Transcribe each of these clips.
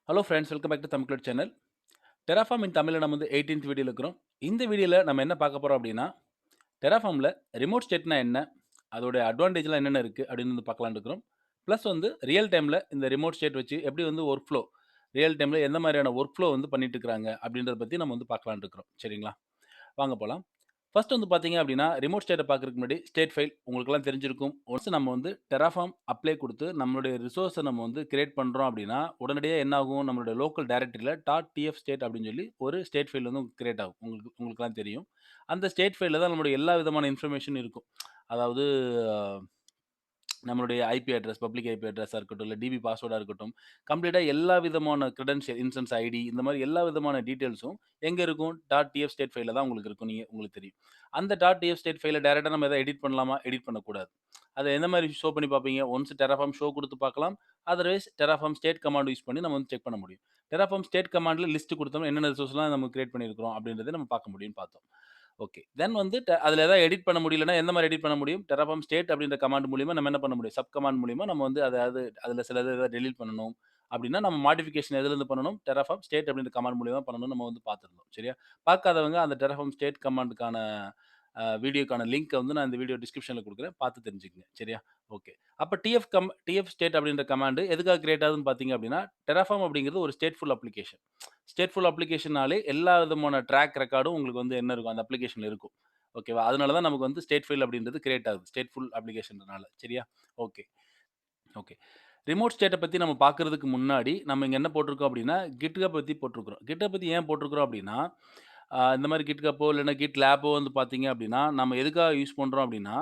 Hello friends, welcome back to Tamil channel. Terraform in தமிழ்ல நம்ம வந்து 18த் வீடியோல இருக்கிறோம். இந்த வீடியோல நம்ம என்ன பார்க்க போறோம் அப்படின்னா, டெராஃபார்ம்ல ரிமோட் ஸ்டேட்னா என்ன? அதோட அட்வான்டேஜ்லாம் என்னென்ன இருக்கு? அப்படின்னு வந்து பார்க்கலாம்னு இருக்கிறோம். பிளஸ் வந்து ரியல் டைம்ல இந்த ரிமோட் ஸ்டேட் வச்சு எப்படி வந்து வொர்க் ஃப்ளோ, ரியல் டைம்ல எந்த மாதிரியான வொர்க் ஃப்ளோ வந்து பண்ணிட்டு இருக்கிறாங்க அப்படின்றத பத்தி நம்ம வந்து பார்க்கலாம்னு இருக்கிறோம். சரிங்களா? வாங்க போலாம். ஃபர்ஸ்ட் வந்து பார்த்தீங்க அப்படின்னா, ரிமோட் ஸ்டேட்ட பார்க்கறதுக்கு முன்னாடி ஸ்டேட் ஃபைல் உங்களுக்கெல்லாம் தெரிஞ்சிருக்கும். ஒன்ஸ் நம்ம வந்து Terraform அப்ளை குடுத்து நம்மளுடைய ரிசோர்ஸ நம்ம வந்து கிரியேட் பண்றோம் அப்படின்னா, உடனடியா என்ன ஆகும்? நம்மளுடைய லோக்கல் டைரக்டரியில .tf state அப்படின்னு சொல்லி ஒரு ஸ்டேட் ஃபைல் வந்து கிரியேட் ஆகும். உங்களுக்கெல்லாம் தெரியும். அந்த ஸ்டேட் ஃபைல்ல தான் நம்மளுடைய எல்லா விதமான இன்ஃபர்மேஷன் இருக்கும். அதாவது நம்மளுடைய ஐபி அட்ரஸ், பப்ளிக் ஐபி அட்ரஸா இருக்கட்டும், இல்ல டிபி பாஸ்வேர்டா இருக்கட்டும், கம்ப்ளீட்டா எல்லா விதமான கிரெடென்ஷியல், இன்ஸ்டன்ஸ் ஐடி இந்த மாரி எல்லா விதமான டீட்டெயில்ஸும் எங்க இருக்கும்? .tf ஸ்டேட் ஃபைல்ல தான் உங்களுக்கு இருக்கும். உங்களுக்கு தெரியும். அந்த .tf ஸ்டேட் ஃபைல டைரக்ட்டா நம்ம எதாவது எடிட் பண்ணலாமா? எடிட் பண்ணக்கூடாது. அத எந்த மாரி ஷோ பண்ணி பார்ப்பீங்க? ஒன்ஸ் Terraform ஷோ குடுத்து பார்க்கலாம். Otherwise Terraform state command use பண்ணி நம்ம வந்து செக் பண்ண முடியும். Terraform ஸ்டேட் கமாண்ட்ல லிஸ்ட் குடுத்தோம்னா என்னென்ன ரிசோர்ஸ்லாம் நம்ம கிரியேட் பண்ணியிருக்கிறோம் அப்படின்றத நம்ம பார்க்க முடியும்னு பார்த்தோம். ஓகே. தென் வந்து அதுல ஏதாவது எடிட் பண்ண முடியலன்னா, எந்த மாரி எடிட் பண்ண முடியும்? Terraform state அப்படின்ற கமாண்ட் மூலியமா நம்ம என்ன பண்ண முடியும்? சப் கமாண்ட் மூலியமா நம்ம வந்து அதாவது அதுல சிலது எதாவது டெலீட் பண்ணணும் அப்படின்னா, நம்ம மாடிஃபிகேஷன் எதுலருந்து பண்ணணும்? Terraform state அப்படின்ற கமாண்ட் மூலியமா பண்ணணும்னு நம்ம வந்து பார்த்திருந்தோம். சரியா? பார்க்காதவங்க அந்த Terraform state கமாண்டுக்கான வீடியோக்கான லிங்க்க வந்து நான் இந்த வீடியோ டிஸ்கிரிப்ஷன்ல குடுக்குறேன். பார்த்து தெரிஞ்சுக்கங்க. சரியா? ஓகே. அப்ப டிஎஃப் ஸ்டேட் அப்படின்ற கமாண்ட் எதுக்காக கிரியேட் ஆகுதுன்னு பார்த்தீங்க அப்படின்னா, Terraform அப்படிங்கிறது ஒரு ஸ்டேட்ஃபுல் அப்ளிகேஷன். ஸ்டேட்ஃபுல் அப்ளிகேஷன்னாலே எல்லா விதமான ட்ராக் ரெக்கார்டும் உங்களுக்கு வந்து என்ன இருக்கும்? அந்த அப்ளிகேஷன்ல இருக்கும். ஓகேவா? அதனால தான் நமக்கு வந்து ஸ்டேட் ஃபைல் அப்படின்றது கிரியேட் ஆகுது. ஸ்டேட்ஃபுல் அப்ளிகேஷன்றனால. சரியா? Okay, okay. ரிமோட் ஸ்டேட்ட பத்தி நம்ம பார்க்கறதுக்கு முன்னாடி, நம்ம இங்க என்ன போட்டிருக்கோம் அப்படின்னா, GitHub பத்தி போட்டிருக்கிறோம். GitHub பத்தி ஏன் போட்டிருக்கிறோம் அப்படின்னா, இந்த மாரி GitHubஓ இல்லன்னா GitLabஓ வந்து பார்த்தீங்க அப்படின்னா, நம்ம எதுக்காக யூஸ் பண்றோம் அப்படின்னா,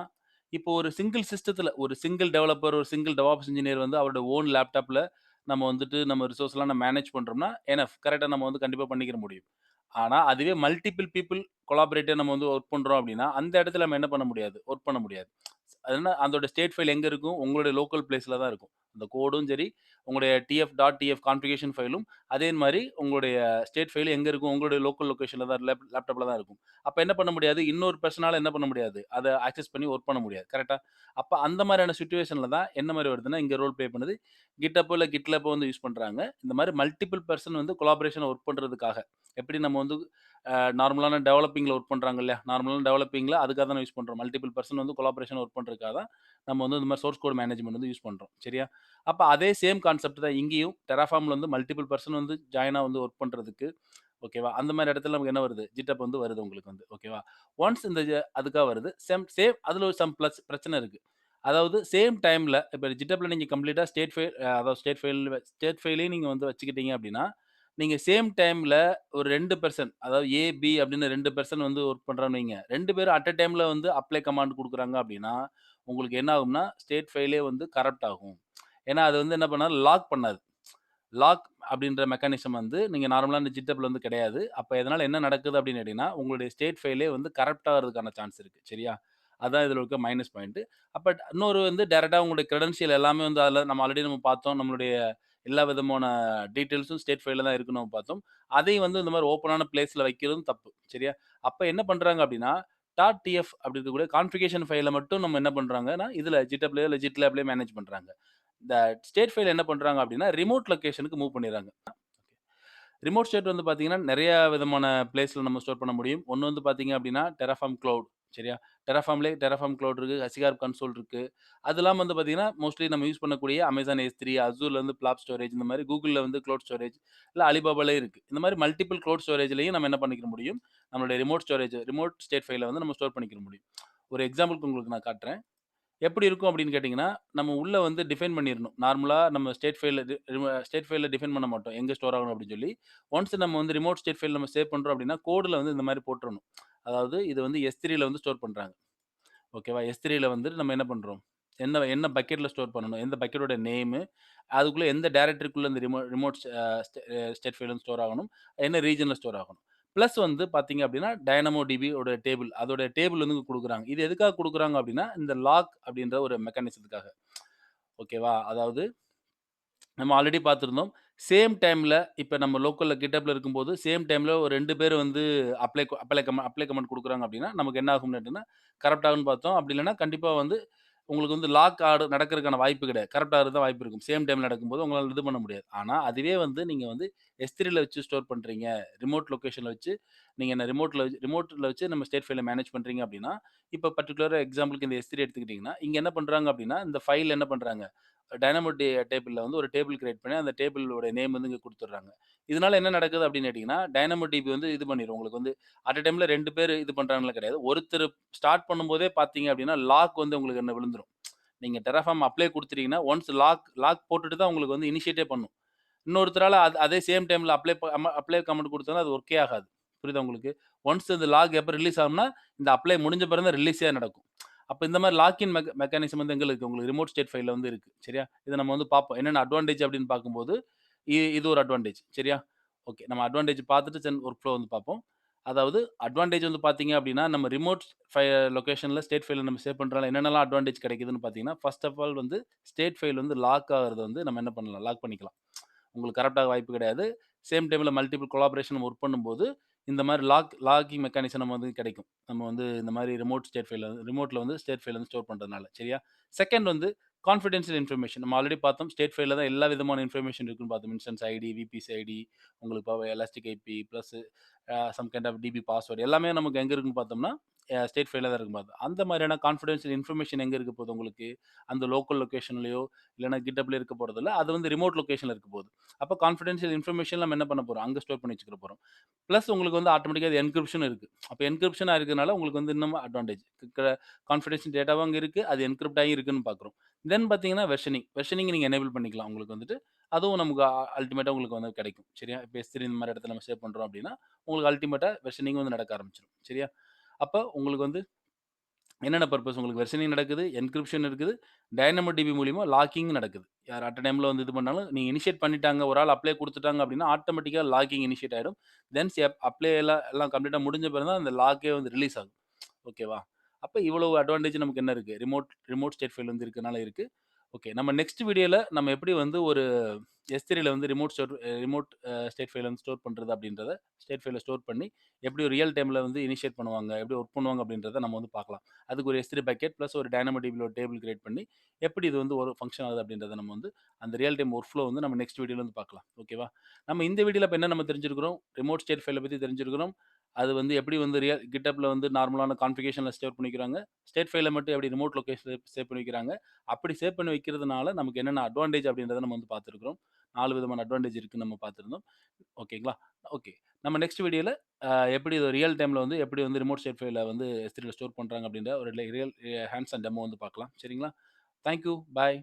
இப்போ ஒரு சிங்கிள் சிஸ்டத்துல ஒரு சிங்கிள் டெவலப்பர், ஒரு சிங்கிள் டெவாப்ஸ் இன்ஜினியர் வந்து அவரோட ஓன் லேப்டாப்ல நம்ம வந்துட்டு நம்ம ரிசோர்ஸ்லாம் நம்ம மேனேஜ் பண்றோம்னா, எனஃப். கரெக்ட்டா நம்ம வந்து கண்டிப்பா பண்ணிக்கிற முடியும். ஆனா, அதுவே மல்டிபிள் பீப்பிள் கொலாபரேட்டர் நம்ம வந்து வொர்க் பண்றோம் அப்படின்னா, அந்த இடத்துல நம்ம என்ன பண்ண முடியாது? வொர்க் பண்ண முடியாது. அது என்ன அதோட ஸ்டேட் ஃபைல் எங்க இருக்கும்? உங்களுடைய லோக்கல் பிளேஸ்ல தான் இருக்கும். அந்த கோடும் சரி, உங்களுடைய tf கான்ஃபிகரேஷன் ஃபைலும் அதே மாரி உங்களுடைய ஸ்டேட் ஃபைல் எங்க இருக்கும்? உங்களுடைய லோக்கல் லொகேஷன்ல தான் லேப்டாப்ல தான் இருக்கும். அப்ப என்ன பண்ண முடியாது? இன்னொரு பெர்சனால என்ன பண்ண முடியாது? அத ஆக்சஸ் பண்ணி வொர்க் பண்ண முடியாது. கரெக்ட்டா? அப்ப அந்த மாரியான சிட்யூவேஷன்ல தான் என்ன மாரி வருதுன்னா, இங்க ரோல் ப்ளே பண்ணுது. GitHub இல்ல GitLab வந்து யூஸ் பண்றாங்க. இந்த மாரி மல்டிபிள் பெர்சன் வந்து கொலாபரேஷன் வொர்க் பண்றதுக்காக. எப்படி நம்ம வந்து நார்மலான டெவலப்பிங்ல வொர்க் பண்றாங்க இல்லையா? நார்மலான டெவலப்பிங்ல அதுக்காக தான் யூஸ் பண்றோம். மல்டிபிள் பெர்சன் வந்து கொலாபரேஷன் வொர்க் பண்றதுக்காக தான் நம்ம வந்து இந்த மாரி சோர்ஸ் கோட் மேனேஜ்மென்ட் வந்து யூஸ் பண்றோம். சரியா? அப்ப அதே சேம் கான்செப்ட் தான் இங்கேயும் Terraformல வந்து மல்டிபிள் பெர்சன் வந்து ஜாயினா வந்து வொர்க் பண்றதுக்கு ஓகேவா? அந்த மாரி இடத்துல நமக்கு என்ன வருது? GitHub வந்து வருது உங்களுக்கு வந்து. ஓகேவா? ஒன்ஸ் இந்த அதுக்காக வருது. சேம் அதுல ஒரு சம் பிளஸ் பிரச்சனை இருக்கு. அதாவது சேம் டைம்ல இப்ப GitHubல நீங்க கம்ப்ளீட்டா அதாவது ஸ்டேட் ஃபைலையும் நீங்க வந்து வச்சுக்கிட்டீங்க அப்டின்னா, நீங்க சேம் டைம்ல ஒரு 2 பெர்சன் அதாவது ஏ, பி அப்படின்னு 2 பெர்சன் வந்து வொர்க் பண்றான்னு வைங்க. 2 பேரும் அட் அ டைம்ல வந்து அப்ளை கமாண்ட் குடுக்குறாங்க அப்டின்னா, உங்களுக்கு என்ன ஆகும்னா, ஸ்டேட் ஃபைலே வந்து கரப்ட் ஆகும். ஏன்னா, அது வந்து என்ன பண்ணாது, லாக் பண்ணாது. லாக் அப்படின்ற மெக்கானிசம் வந்து நீங்க நார்மலா இந்த GitHubல வந்து கிடையாது. அப்ப இதனால என்ன நடக்குது அப்படின்னு கேட்டீங்கன்னா, உங்களுடைய ஸ்டேட் ஃபைலே வந்து கரப்ட் ஆகுறதுக்கான சான்ஸ் இருக்கு. சரியா? அதான் இதுல இருக்க மைனஸ் பாயிண்ட். அப்ப இன்னொரு வந்து டைரக்ட்டா உங்களுடைய கிரெடென்ஷியல் எல்லாமே வந்து அதுல நம்ம ஆல்ரெடி பார்த்தோம். நம்மளுடைய எல்லா விதமான டீட்டெயில்ஸும் ஸ்டேட் ஃபைல்ல தான் இருக்குன்னு நம்ம பார்த்தோம். அதையும் வந்து இந்த மாரி ஓப்பனான பிளேஸ்ல வைக்கிறதும் தப்பு. சரியா? அப்ப என்ன பண்றாங்க அப்படின்னா, .tf அப்படி இருக்கக்கூடிய கான்ஃபிகரேஷன் ஃபைல மட்டும் நம்ம என்ன பண்றாங்கன்னா, இதுல GitHubலயோ இல்ல GitLabலயோ மேனேஜ் பண்றாங்க. இந்த ஸ்டேட் ஃபைல் என்ன பண்றாங்க அப்படின்னா, ரிமோட் லொகேஷனுக்கு மூவ் பண்ணிர்றாங்க. ரிமோட் ஸ்டேட் வந்து பார்த்தீங்கன்னா, நெறைய விதமான பிளேஸ்ல நம்ம ஸ்டோர் பண்ண முடியும். ஒண்ணு வந்து பார்த்தீங்க அப்படின்னா, Terraform Cloud சரியா? Terraform Cloud இருக்கு. HashiCorp கன்சோல் இருக்கு. அது இல்லாம வந்து பார்த்தீங்கன்னா, மோஸ்ட்லி நம்ம யூஸ் பண்ணக்கூடிய Amazon S3, Azureல வந்து பிளாப் ஸ்டோரேஜ் இந்த மாரி Googleல வந்து க்ளவுட் ஸ்டோரேஜ், இல்ல Alibabaலயும் இருக்கு. இந்த மாரி மல்டிபிள் க்ளவுட் ஸ்டோரேஜ்லயும் நம்ம என்ன பண்ணிக்க முடியும்? நம்மளுடைய ரிமோட் ஸ்டேட் ஃபைல வந்து நம்ம ஸ்டோர் பண்ணிக்க முடியும். ஒரு எக்ஸாம்பிள்க்கு உங்களுக்கு நான் காட்டுறேன். எப்படி இருக்கும் அப்படின்னு கேட்டீங்கன்னா, நம்ம உள்ள வந்து டிஃபைன் பண்ணிறணும். நார்மலா நம்ம ஸ்டேட் ஃபைல்ல டிஃபைன் பண்ண மாட்டோம். எங்க ஸ்டோர் ஆகணும் அப்படின்னு சொல்லி. ஒன்ஸ் நம்ம வந்து ரிமோட் ஸ்டேட் ஃபைல் நம்ம சேவ் பண்றோம் அப்படின்னா, கோடுல வந்து இந்த மாரி போட்டுறணும். அதாவது இது வந்து S3ல வந்து ஸ்டோர் பண்றாங்க. ஓகேவா? S3ல வந்து நம்ம என்ன பண்றோம்? என்ன என்ன பக்கெட்ல ஸ்டோர் பண்ணணும்? எந்த பக்கெட்டோட நேமு, அதுக்குள்ள எந்த டைரக்டரிக்குள்ள இந்த ரிமோட் ஸ்டேட் ஃபைல் வந்து ஸ்டோர் ஆகணும். என்ன ரீஜியன்ல ஸ்டோர் ஆகணும். பிளஸ் வந்து பார்த்தீங்க அப்படின்னா, DynamoDB ஓட டேபிள். அதோட டேபிள் வந்து குடுக்குறாங்க. இது எதுக்காக குடுக்குறாங்க அப்படின்னா, இந்த லாக் அப்படின்ற ஒரு மெக்கானிசத்துக்காக. ஓகேவா? அதாவது நம்ம ஆல்ரெடி பார்த்திருந்தோம். சேம் டைம்ல இப்ப நம்ம லோக்கல்ல GitHubல இருக்கும்போது, சேம் டைம்ல ஒரு 2 பேர் வந்து அப்ளை கமெண்ட் குடுக்குறாங்க அப்டின்னா, நமக்கு என்ன ஆகும்னு கேட்டீங்கன்னா, கரப்ட் ஆகும்னு பார்த்தோம். அப்டி இல்லன்னா கண்டிப்பா வந்து உங்களுக்கு வந்து லாக் நடக்கறதுக்கான வாய்ப்பு கிடையாது. கரப்ட் ஆகுறது தான் வாய்ப்பு இருக்கும். சேம் டைம்ல நடக்கும்போது உங்களால இது பண்ண முடியாது. ஆனா, அதுவே வந்து நீங்க வந்து S3ல வச்சு ஸ்டோர் பண்றீங்க. ரிமோட் லொகேஷன்ல வச்சு நீங்க என்ன ரிமோட்ல வச்சு நம்ம ஸ்டேட் ஃபைல மேனேஜ் பண்றீங்க அப்டின்னா, இப்ப பர்ட்டிகுலரா எக்ஸாம்பிளுக்கு இந்த S3 எடுத்துக்கிட்டீங்கன்னா, இங்க என்ன பண்றாங்க அப்டின்னா, இந்த ஃபைல் என்ன பண்றாங்க, டைனமோ டேபிள்ல வந்து ஒரு டேபிள் கிரியேட் பண்ணி, அந்த டேபிளோட நேம் வந்து இங்க குடுத்துடுறாங்க. இதனால என்ன நடக்குது அப்டின்னு கேட்டீங்கன்னா, டைனமோ டிபி வந்து இது பண்ணிரும். உங்களுக்கு வந்து அட் a டைம்ல 2 பேர் இது பண்றாங்கலாம் கிடையாது. ஒருத்தர் ஸ்டார்ட் பண்ணும்போதே பார்த்தீங்க அப்டின்னா, லாக் வந்து உங்களுக்கு என்ன விழுந்துரும். நீங்க Terraform அப்ளை குடுத்துட்டீங்கன்னா, ஒன்ஸ் லாக் போட்டுட்டு தான் உங்களுக்கு வந்து இனிஷியேட்டே பண்ணும். இன்னொருத்தரால அதே சேம் டைம்ல அப்ளை கமாண்ட் குடுத்தோம்னா, அது ஒர்க்கே ஆகாது. புரியுதா உங்களுக்கு? ஒன்ஸ் இந்த லாக் எப்ப ரிலீஸ் ஆகும்னா, இந்த அப்ளை முடிஞ்ச பிறகு தான் ரிலீஸே நடக்கும். அப்ப இந்த மாரி லாக்கின் மெக்கானிசம் வந்து எங்க இருக்கு? உங்களுக்கு ரிமோட் ஸ்டேட் ஃபைல்ல வந்து இருக்கு. சரியா? இத நம்ம வந்து பார்ப்போம். என்னென்ன அட்வான்டேஜ் அப்டின்னு பார்க்கும்போது, இது ஒரு அட்வான்டேஜ். சரியா? ஓகே. நம்ம அட்வான்டேஜ் பார்த்துட்டு தென் ஒர்க் ஃப்ளோ வந்து பார்ப்போம். அதாவது அட்வான்டேஜ் வந்து பார்த்தீங்க அப்டின்னா, நம்ம ரிமோட் லொகேஷன்ல ஸ்டேட் ஃபைல்ல நம்ம சேவ் பண்றனால என்னென்னலாம் அட்வான்டேஜ் கிடைக்குதுன்னு பார்த்தீங்கன்னா, ஃபர்ஸ்ட் ஆஃப் ஆல் வந்து ஸ்டேட் ஃபைல் வந்து லாக் ஆகுறத வந்து நம்ம என்ன பண்ணலாம்? லாக் பண்ணிக்கலாம். உங்களுக்கு கரப்ட் ஆக வாய்ப்பு கிடையாது. சேம் டைம்ல மல்டிபிள் கொலாபரேஷன் ஒர்க் பண்ணும்போது, இந்த மாரி லாக்கிங் மெக்கானிசம் நம்ம வந்து கிடைக்கும். நம்ம வந்து இந்த மாரி ரிமோட்ல வந்து ஸ்டேட் ஃபைல் வந்து ஸ்டோர் பண்றதுனால. சரியா? செகண்ட் வந்து கான்ஃபிடென்ஷியல் இன்ஃபர்மேஷன். நம்ம ஆல்ரெடி பார்த்தோம். ஸ்டேட் ஃபைல்ல தான் எல்லா விதமான இன்ஃபர்மேஷன் இருக்குன்னு பார்த்தோம். இன்ஸ்டன்ஸ் ஐடி, விபிசி ஐடி, உங்களுக்கு elastic IP plus some kind of DB password எல்லாமே நமக்கு எங்க இருக்குன்னு பார்த்தோம்னா, ஸ்டேட் ஃபைல்ல தான் இருக்கும் பார்த்தோம். அந்த மாதிரியான கான்ஃபிடென்ஷியல் இன்ஃபர்மேஷன் எங்க இருக்க போகுது உங்களுக்கு? அந்த லோக்கல் லொகேஷன்லயோ, இல்லன்னா GitHubல இருக்க போறதில்ல. அது வந்து ரிமோட் லொகேஷன்ல இருக்க போகுது. அப்ப கான்ஃபிடென்ஷியல் இன்ஃபர்மேஷன் நம்ம என்ன பண்ண போறோம்? அங்க ஸ்டோர் பண்ணி வச்சுக்க போறோம். பிளஸ் உங்களுக்கு வந்து ஆட்டோமேட்டிக்கா அது என்கிரிப்ஷன் இருக்கு. அப்ப என்கிரிப்ஷனா இருக்கனால உங்களுக்கு வந்து இன்னும் அட்வான்டேஜ். கான்ஃபிடென்ஷியல் டேட்டாவும் அங்க இருக்கு. அது என்கிரிப்ட் ஆகி இருக்குன்னு பார்க்குறோம். தென் பார்த்தீங்கன்னா வெர்ஷனிங் நீங்க எனேபிள் பண்ணிக்கலாம். உங்களுக்கு வந்துட்டு அதுவும் நமக்கு அல்டிமேட்டா உங்களுக்கு வந்து கிடைக்கும். சரியா? இப்ப S3 இந்த மாரி இடத்துல நம்ம சேவ் பண்றோம் அப்டின்னா, உங்களுக்கு அல்டிமேட்டா வெர்ஷனிங் வந்து நடக்க ஆரம்பிச்சுரும். சரியா? அப்ப உங்களுக்கு வந்து என்னென்ன பர்ப்பஸ் உங்களுக்கு வெர்ஷனிங் நடக்குது, என்கிரிப்ஷன் இருக்குது, டைனமோ டிபி மூலியமா லாக்கிங் நடக்குது. யார் அட் அ டைம்ல வந்து இது பண்ணாலும், நீங்க இனிஷியேட் பண்ணிட்டாங்க, ஒரு ஆள் அப்ளை குடுத்துட்டாங்க அப்டின்னா, ஆட்டோமேட்டிக்கா லாக்கிங் இனிஷியேட் ஆயிடும். தென்ஸ் அப்ளை எல்லாம் கம்ப்ளீட்டா முடிஞ்ச பிறகு தான் அந்த லாக்கே வந்து ரிலீஸ் ஆகும். ஓகேவா? அப்ப இவ்வளவு அட்வான்டேஜ் நமக்கு என்ன இருக்கு? ரிமோட் ஸ்டேட் ஃபைல் வந்து இருக்கனால இருக்கு. ஓகே. நம்ம நெக்ஸ்ட் வீடியோல நம்ம எப்படி வந்து ஒரு S3ல வந்து ரிமோட் ஸ்டேட் ஃபைல் வந்து ஸ்டோர் பண்றது அப்படின்றத, ஸ்டேட் ஃபைல ஸ்டோர் பண்ணி, எப்படி ஒரு ரியல் டைம்ல வந்து இனிஷியேட் பண்ணுவாங்க, எப்படி ஒர்க் பண்ணுவாங்க அப்படின்றத நம்ம வந்து பார்க்கலாம். அதுக்கு ஒரு S3 பக்கெட் பிளஸ் ஒரு டைனமோடிபில ஒரு டேபிள் கிரியேட் பண்ணி, எப்படி இது வந்து ஒரு ஃபங்ஷன் ஆகுது அப்படின்றத நம்ம வந்து அந்த ரியல் டைம் ஒர்க் ஃப்ளோ வந்து நம்ம நெக்ஸ்ட் வீடியோல வந்து பார்க்கலாம். ஓகேவா? நம்ம இந்த வீடியோல இப்ப என்ன நம்ம தெரிஞ்சிருக்கிறோம்? ரிமோட் ஸ்டேட் ஃபைல பத்தி தெரிஞ்சிருக்கிறோம். அது வந்து எப்படி வந்து GitHubல வந்து நார்மலான கான்ஃபிகரேஷன்ல ஸ்டோர் பண்ணிக்கிறாங்க. ஸ்டேட் ஃபைல மட்டும் எப்படி ரிமோட் லொகேஷன்ல சேவ் பண்ணி வைக்கிறாங்க. அப்படி சேவ் பண்ணி வைக்கிறதுனால நமக்கு என்னென்ன அட்வான்டேஜ் அப்படின்றத நம்ம வந்து பார்த்திருக்கிறோம். 4 விதமான அட்வான்டேஜ் இருக்குன்னு நம்ம பார்த்திருந்தோம். ஓகேங்களா? ஓகே. நம்ம நெக்ஸ்ட் வீடியோல எப்படி இது ரியல் டைம்ல வந்து எப்படி வந்து ரிமோட் ஸ்டேட் ஃபைல வந்து S3ல ஸ்டோர் பண்றாங்க அப்படின்ற ஒரு ரியல் ஹேண்ட்ஸ் ஆன் டெமோ வந்து பார்க்கலாம். சரிங்களா? Thank you. பாய்.